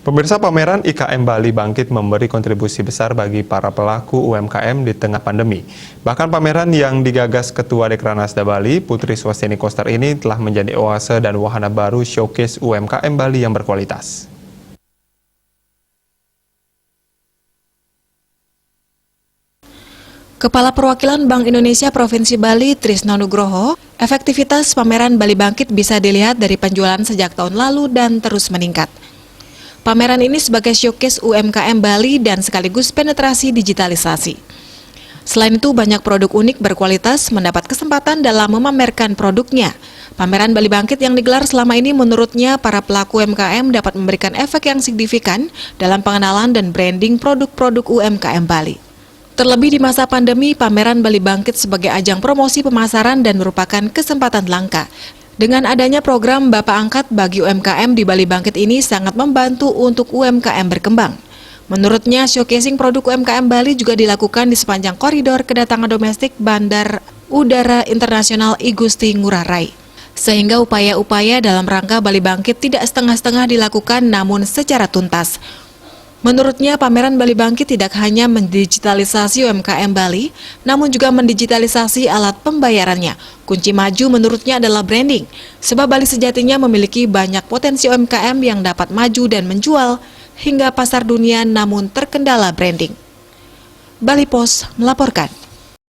Pemirsa, pameran IKM Bali Bangkit memberi kontribusi besar bagi para pelaku UMKM di tengah pandemi. Bahkan pameran yang digagas Ketua Dekranasda Bali, Putri Swastini Koster ini telah menjadi oase dan wahana baru showcase UMKM Bali yang berkualitas. Kepala Perwakilan Bank Indonesia Provinsi Bali, Trisno Nugroho, efektivitas pameran Bali Bangkit bisa dilihat dari penjualan sejak tahun lalu dan terus meningkat. Pameran ini sebagai showcase UMKM Bali dan sekaligus penetrasi digitalisasi. Selain itu, banyak produk unik berkualitas mendapat kesempatan dalam memamerkan produknya. Pameran Bali Bangkit yang digelar selama ini menurutnya para pelaku UMKM dapat memberikan efek yang signifikan dalam pengenalan dan branding produk-produk UMKM Bali. Terlebih di masa pandemi, pameran Bali Bangkit sebagai ajang promosi pemasaran dan merupakan kesempatan langka. Dengan adanya program Bapak Angkat bagi UMKM di Bali Bangkit ini sangat membantu untuk UMKM berkembang. Menurutnya, showcasing produk UMKM Bali juga dilakukan di sepanjang koridor kedatangan domestik Bandar Udara Internasional I Gusti Ngurah Rai. Sehingga upaya-upaya dalam rangka Bali Bangkit tidak setengah-setengah dilakukan namun secara tuntas. Menurutnya, pameran Bali Bangkit tidak hanya mendigitalisasi UMKM Bali, namun juga mendigitalisasi alat pembayarannya. Kunci maju menurutnya adalah branding, sebab Bali sejatinya memiliki banyak potensi UMKM yang dapat maju dan menjual hingga pasar dunia namun terkendala branding. Bali Pos melaporkan.